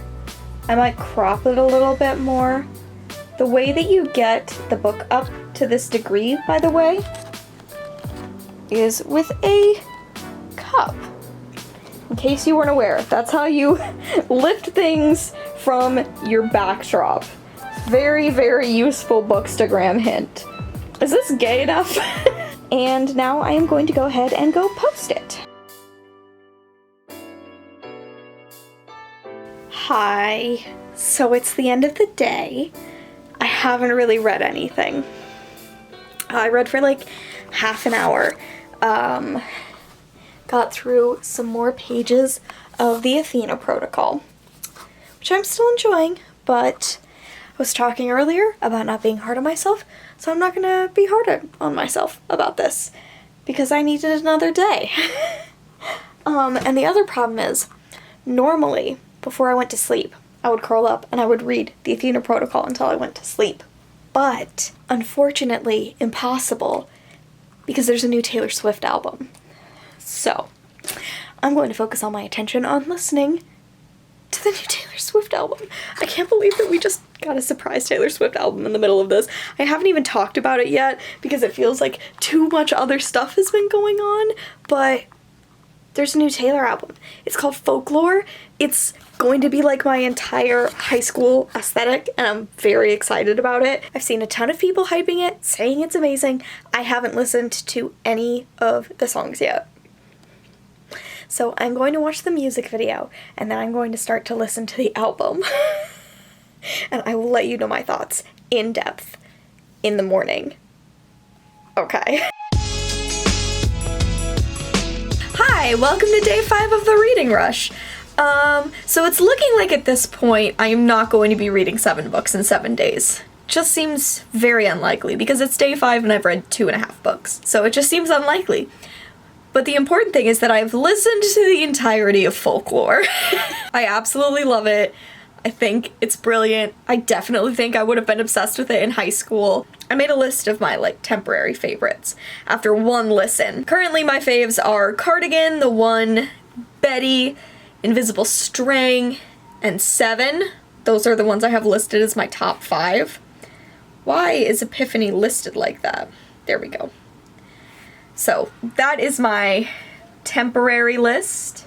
I might crop it a little bit more. The way that you get the book up to this degree, by the way, is with a cup. In case you weren't aware, that's how you lift things from your backdrop. Very, very useful Bookstagram hint. Is this gay enough? And now I am going to go ahead and go post it. Hi. So it's the end of the day. I haven't really read anything. I read for like half an hour. Got through some more pages of the Athena protocol, which I'm still enjoying, but I was talking earlier about not being hard on myself, so I'm not gonna be hard on myself about this because I needed another day. And the other problem is, normally, before I went to sleep, I would curl up and I would read the Athena protocol until I went to sleep. But, unfortunately, impossible, because there's a new Taylor Swift album. So, I'm going to focus all my attention on listening to the new Taylor Swift album. I can't believe that we just got a surprise Taylor Swift album in the middle of this. I haven't even talked about it yet because it feels like too much other stuff has been going on, but there's a new Taylor album. It's called Folklore. It's going to be like my entire high school aesthetic, and I'm very excited about it. I've seen a ton of people hyping it, saying it's amazing. I haven't listened to any of the songs yet. So I'm going to watch the music video, and then I'm going to start to listen to the album. And I will let you know my thoughts in depth in the morning. Okay. Hi, welcome to day 5 of the reading rush. So it's looking like at this point I am not going to be reading 7 books in 7 days. Just seems very unlikely because it's day 5 and I've read 2.5 books, so it just seems unlikely. But the important thing is that I've listened to the entirety of Folklore. I absolutely love it. I think it's brilliant. I definitely think I would have been obsessed with it in high school. I made a list of my like temporary favorites after one listen. Currently my faves are Cardigan, The One, Betty, Invisible String, and Seven. Those are the ones I have listed as my top 5. Why is Epiphany listed like that? There we go. So that is my temporary list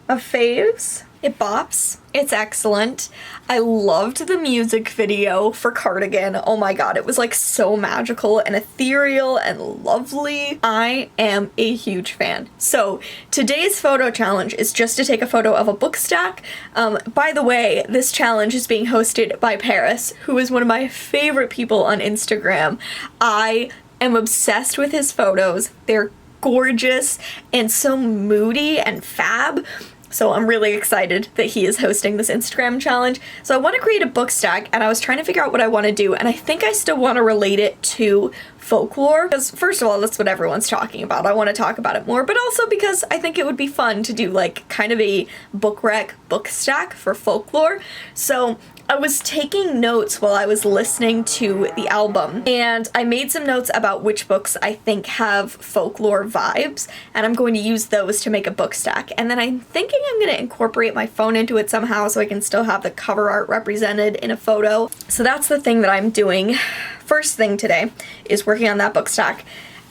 of faves. It bops. It's excellent. I loved the music video for Cardigan. Oh my god, it was like so magical and ethereal and lovely. I am a huge fan. So today's photo challenge is just to take a photo of a book stack. By the way, this challenge is being hosted by Paris, who is one of my favorite people on Instagram. I am obsessed with his photos. They're gorgeous and so moody and fab. So I'm really excited that he is hosting this Instagram challenge. So I want to create a book stack, and I was trying to figure out what I want to do, and I think I still want to relate it to folklore, because first of all, that's what everyone's talking about. I want to talk about it more, but also because I think it would be fun to do like kind of a book rec book stack for folklore. So I was taking notes while I was listening to the album, and I made some notes about which books I think have folklore vibes, and I'm going to use those to make a book stack. And then I'm thinking I'm going to incorporate my phone into it somehow so I can still have the cover art represented in a photo. So that's the thing that I'm doing. First thing today is working on that book stack.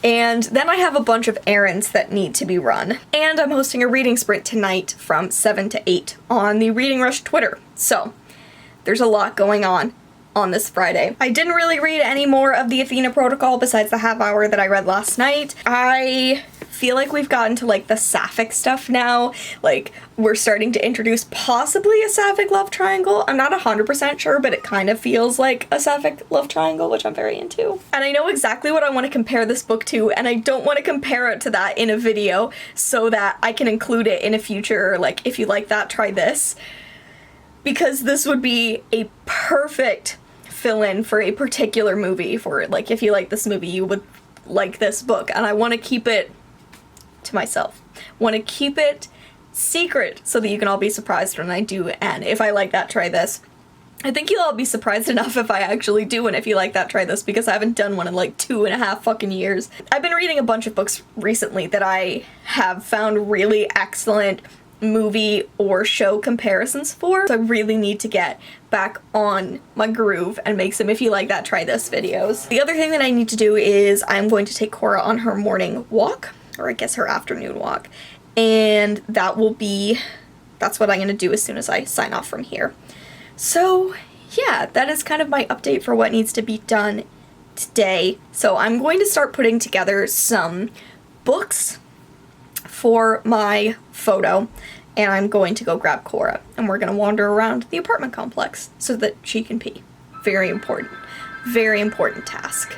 And then I have a bunch of errands that need to be run. And I'm hosting a reading sprint tonight from 7 to 8 on the Reading Rush Twitter. So there's a lot going on this Friday. I didn't really read any more of the Athena Protocol besides the half hour that I read last night. I feel like we've gotten to like the sapphic stuff now. Like we're starting to introduce possibly a sapphic love triangle. I'm not 100% sure, but it kind of feels like a sapphic love triangle, which I'm very into. And I know exactly what I want to compare this book to, and I don't want to compare it to that in a video so that I can include it in a future, like, if you like that, try this. Because this would be a perfect fill-in for a particular movie. For like, if you like this movie, you would like this book. And I want to keep it to myself. Want to keep it secret so that you can all be surprised when I do. And if I like that, try this. I think you'll all be surprised enough if I actually do, and if you like that, try this, because I haven't done one in like 2.5 fucking years. I've been reading a bunch of books recently that I have found really excellent movie or show comparisons for. So I really need to get back on my groove and make some if you like that, try this videos. The other thing that I need to do is I'm going to take Cora on her morning walk, or I guess her afternoon walk, and that's what I'm going to do as soon as I sign off from here. So yeah, that is kind of my update for what needs to be done today. So I'm going to start putting together some books for my photo, and I'm going to go grab Cora, and we're going to wander around the apartment complex so that she can pee. Very important task.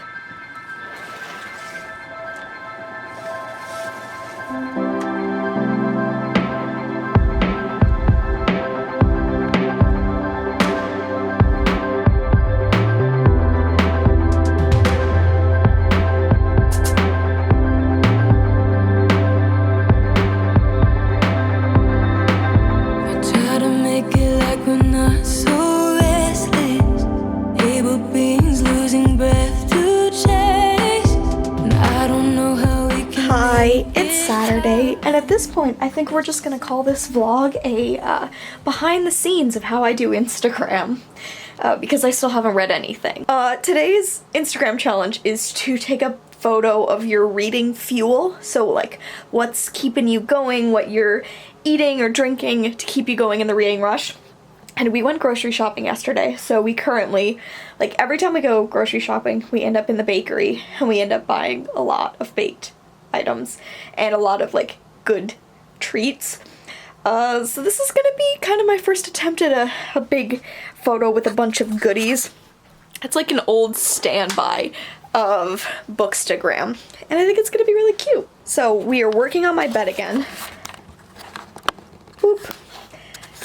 Saturday, and at this point I think we're just gonna call this vlog a behind the scenes of how I do Instagram, because I still haven't read anything. Today's Instagram challenge is to take a photo of your reading fuel, so like what's keeping you going, what you're eating or drinking to keep you going in the reading rush. And we went grocery shopping yesterday, so we currently, like every time we go grocery shopping, we end up in the bakery and we end up buying a lot of baked items and a lot of like good treats. So this is gonna be kind of my first attempt at a big photo with a bunch of goodies. It's like an old standby of Bookstagram, and I think it's gonna be really cute. So we are working on my bed again. Boop.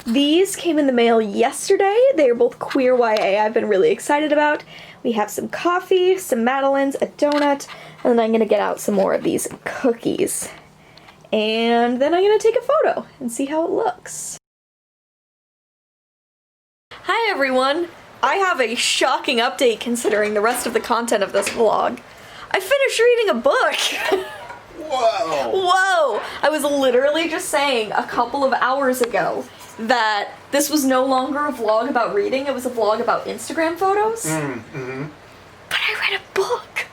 These came in the mail yesterday. They are both queer YA I've been really excited about. We have some coffee, some madeleines, a donut, and then I'm gonna get out some more of these cookies. And then I'm gonna take a photo and see how it looks. Hi everyone! I have a shocking update considering the rest of the content of this vlog. I finished reading a book! Whoa! Whoa! I was literally just saying a couple of hours ago that this was no longer a vlog about reading, it was a vlog about Instagram photos. Mm-hmm. But I read a book!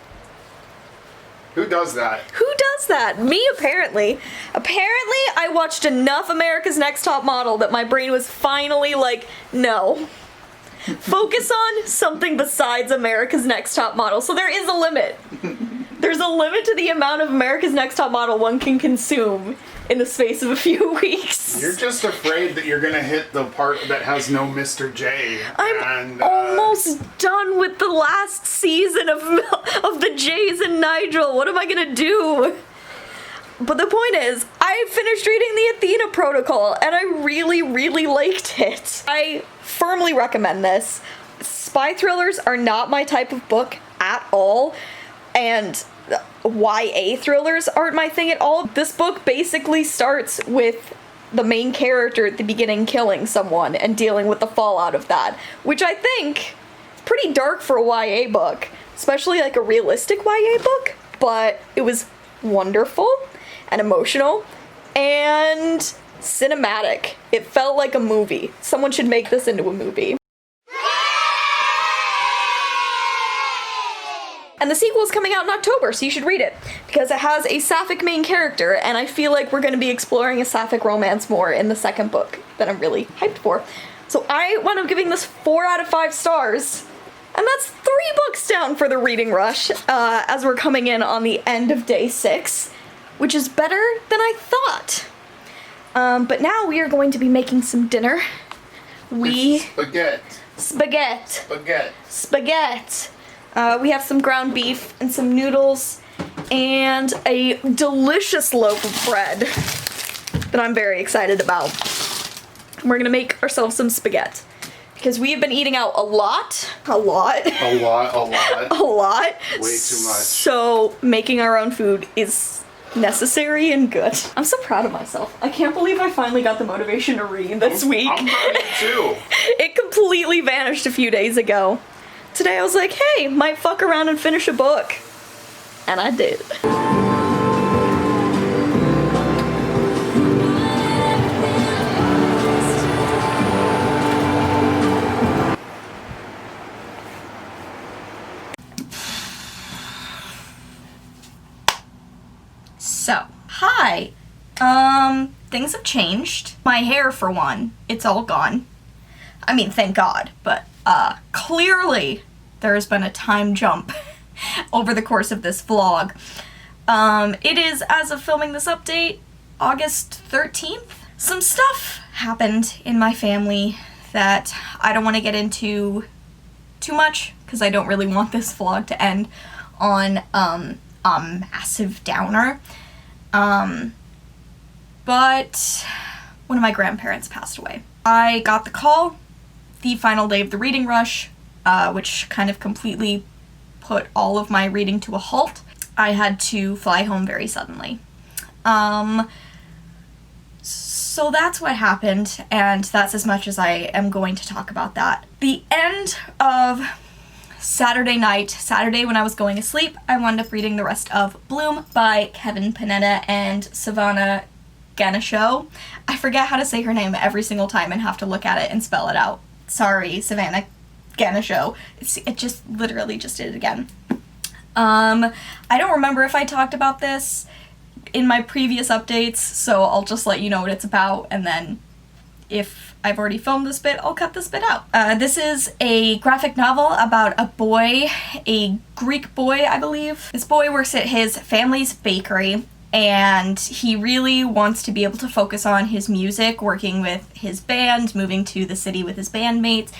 Who does that? Who does that? Me, apparently. Apparently, I watched enough America's Next Top Model that my brain was finally like, no. Focus on something besides America's Next Top Model. So there is a limit. There's a limit to the amount of America's Next Top Model one can consume in the space of a few weeks. You're just afraid that you're gonna hit the part that has no Mr. J. I'm almost done with the last season of the Jays and Nigel. What am I gonna do? But the point is, I finished reading the Athena Protocol, and I really, really liked it. I firmly recommend this. Spy thrillers are not my type of book at all, and YA thrillers aren't my thing at all. This book basically starts with the main character at the beginning killing someone and dealing with the fallout of that, which I think is pretty dark for a YA book, especially like a realistic YA book, but it was wonderful and emotional and cinematic. It felt like a movie. Someone should make this into a movie. And the sequel is coming out in October, so you should read it, because it has a sapphic main character, and I feel like we're going to be exploring a sapphic romance more in the second book that I'm really hyped for. So I wound up giving this 4 out of 5 stars, and that's 3 books down for the reading rush, as we're coming in on the end of day 6, which is better than I thought. But now we are going to be making some dinner. Spaghetti. We have some ground beef and some noodles and a delicious loaf of bread that I'm very excited about. We're gonna make ourselves some spaghetti because we have been eating out a lot. A lot. Way too much. So making our own food is necessary and good. I'm so proud of myself. I can't believe I finally got the motivation to read this week. I'm proud of you too. It completely vanished a few days ago. Today I was like, hey, might fuck around and finish a book. And I did. So, hi. Things have changed. My hair, for one, it's all gone. I mean, thank God, but clearly there has been a time jump over the course of this vlog. It is, as of filming this update, August 13th. Some stuff happened in my family that I don't want to get into too much because I don't really want this vlog to end on a massive downer. But one of my grandparents passed away. I got the call the final day of the reading rush, which kind of completely put all of my reading to a halt. I had to fly home very suddenly. So that's what happened, and that's as much as I am going to talk about that. The end of Saturday night, Saturday when I was going to sleep, I wound up reading the rest of Bloom by Kevin Panetta and Savannah Ganesho. I forget how to say her name every single time and have to look at it and spell it out. Sorry, Savannah Ganesho. It just literally just did it again. I don't remember if I talked about this in my previous updates, so I'll just let you know what it's about, and then if I've already filmed this bit, I'll cut this bit out. This is a graphic novel about a boy, a Greek boy, I believe. This boy works at his family's bakery, and he really wants to be able to focus on his music, working with his band, moving to the city with his bandmates.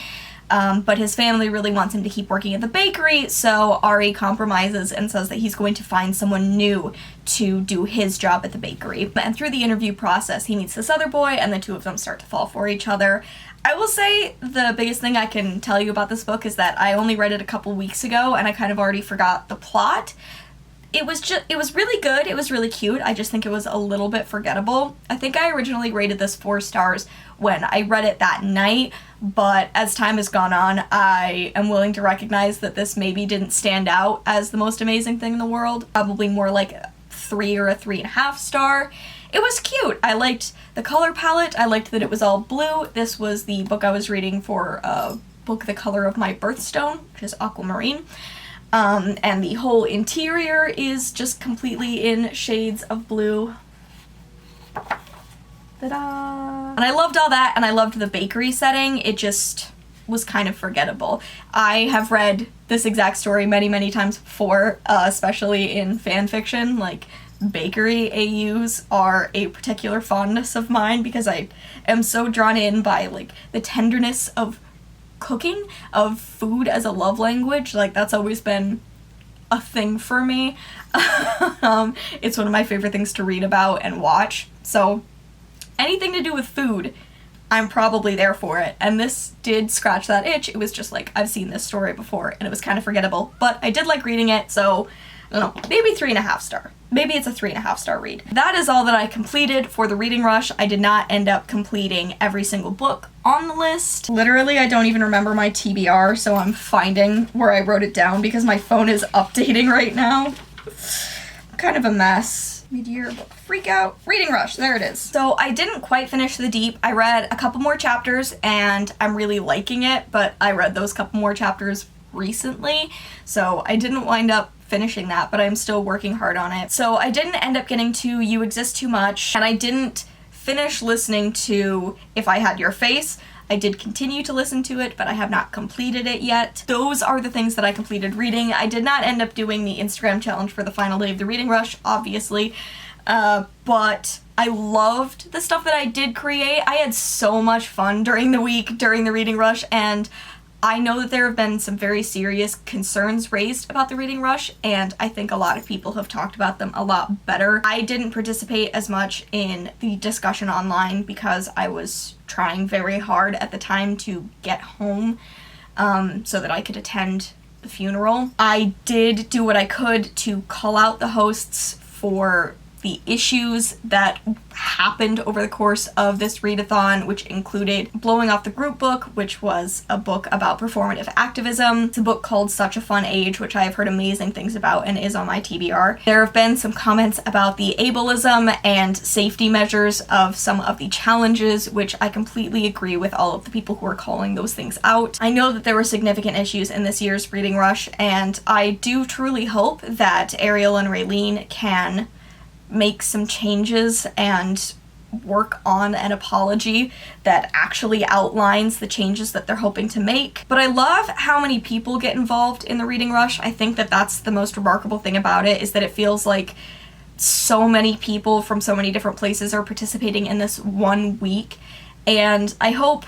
but his family really wants him to keep working at the bakery, so Ari compromises and says that he's going to find someone new to do his job at the bakery. And through the interview process, he meets this other boy, and the two of them start to fall for each other. I will say the biggest thing I can tell you about this book is that I only read it a couple weeks ago, and I kind of already forgot the plot. It was really good, it was really cute, I just think it was a little bit forgettable. I think I originally rated this 4 stars when I read it that night, but as time has gone on, I am willing to recognize that this maybe didn't stand out as the most amazing thing in the world. Probably more like a 3 or a 3.5 star. It was cute. I liked the color palette. I liked that it was all blue. This was the book I was reading for a book the color of my birthstone, which is aquamarine. And the whole interior is just completely in shades of blue. Ta-da! And I loved all that, and I loved the bakery setting. It just was kind of forgettable. I have read this exact story many, many times before, especially in fan fiction. Like, bakery AUs are a particular fondness of mine because I am so drawn in by, like, the tenderness of cooking, of food as a love language. Like, that's always been a thing for me. It's one of my favorite things to read about and watch. So anything to do with food, I'm probably there for it. And this did scratch that itch. It was just like, I've seen this story before, and it was kind of forgettable, but I did like reading it, so I don't know, maybe 3.5 star. Maybe it's a 3.5 star read. That is all that I completed for the reading rush. I did not end up completing every single book on the list. Literally, I don't even remember my TBR, so I'm finding where I wrote it down because my phone is updating right now. Kind of a mess. Mid-year book freak out. Reading rush, there it is. So I didn't quite finish The Deep. I read a couple more chapters and I'm really liking it, but I read those couple more chapters recently, so I didn't wind up finishing that, but I'm still working hard on it. So I didn't end up getting to You Exist Too Much, and I didn't finish listening to If I Had Your Face. I did continue to listen to it, but I have not completed it yet. Those are the things that I completed reading. I did not end up doing the Instagram challenge for the final day of the reading rush, obviously, but I loved the stuff that I did create. I had so much fun during the week, during the reading rush, and I know that there have been some very serious concerns raised about the reading rush, and I think a lot of people have talked about them a lot better. I didn't participate as much in the discussion online because I was trying very hard at the time to get home so that I could attend the funeral. I did do what I could to call out the hosts for the issues that happened over the course of this readathon, which included blowing off the group book, which was a book about performative activism. It's a book called Such a Fun Age, which I have heard amazing things about and is on my TBR. There have been some comments about the ableism and safety measures of some of the challenges, which I completely agree with all of the people who are calling those things out. I know that there were significant issues in this year's reading rush, and I do truly hope that Ariel and Raylene can make some changes and work on an apology that actually outlines the changes that they're hoping to make. But I love how many people get involved in the reading rush. I think that that's the most remarkable thing about it, is that it feels like so many people from so many different places are participating in this one week. And I hope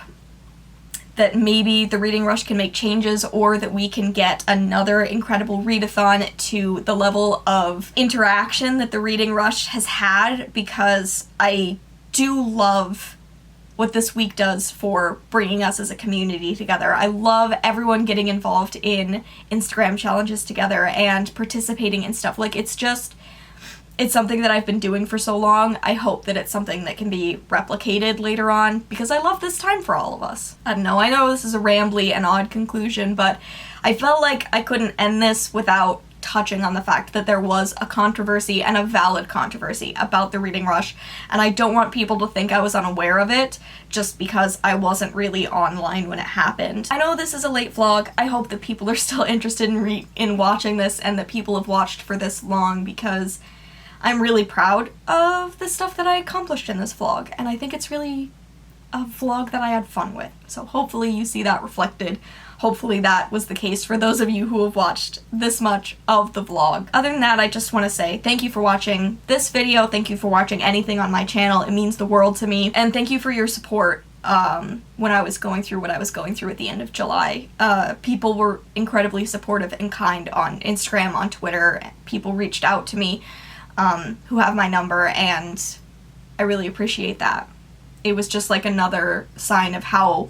that maybe the reading rush can make changes, or that we can get another incredible readathon to the level of interaction that the reading rush has had, because I do love what this week does for bringing us as a community together. I love everyone getting involved in Instagram challenges together and participating in stuff. Like, it's something that I've been doing for so long. I hope that it's something that can be replicated later on, because I love this time for all of us. I don't know, I know this is a rambly and odd conclusion, but I felt like I couldn't end this without touching on the fact that there was a controversy, and a valid controversy, about the reading rush, and I don't want people to think I was unaware of it just because I wasn't really online when it happened. I know this is a late vlog. I hope that people are still interested in watching this, and that people have watched for this long, because I'm really proud of the stuff that I accomplished in this vlog, and I think it's really a vlog that I had fun with. So hopefully you see that reflected. Hopefully that was the case for those of you who have watched this much of the vlog. Other than that, I just want to say thank you for watching this video. Thank you for watching anything on my channel. It means the world to me. And thank you for your support when I was going through what I was going through at the end of July. People were incredibly supportive and kind on Instagram, on Twitter. People reached out to me who have my number, and I really appreciate that. It was just like another sign of how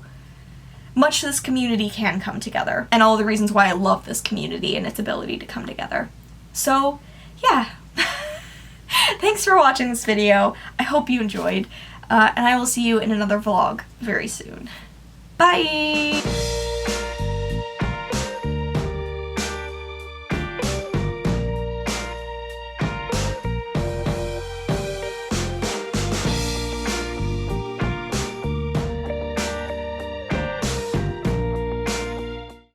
much this community can come together, and all the reasons why I love this community and its ability to come together. So, yeah. Thanks for watching this video. I hope you enjoyed, and I will see you in another vlog very soon. Bye!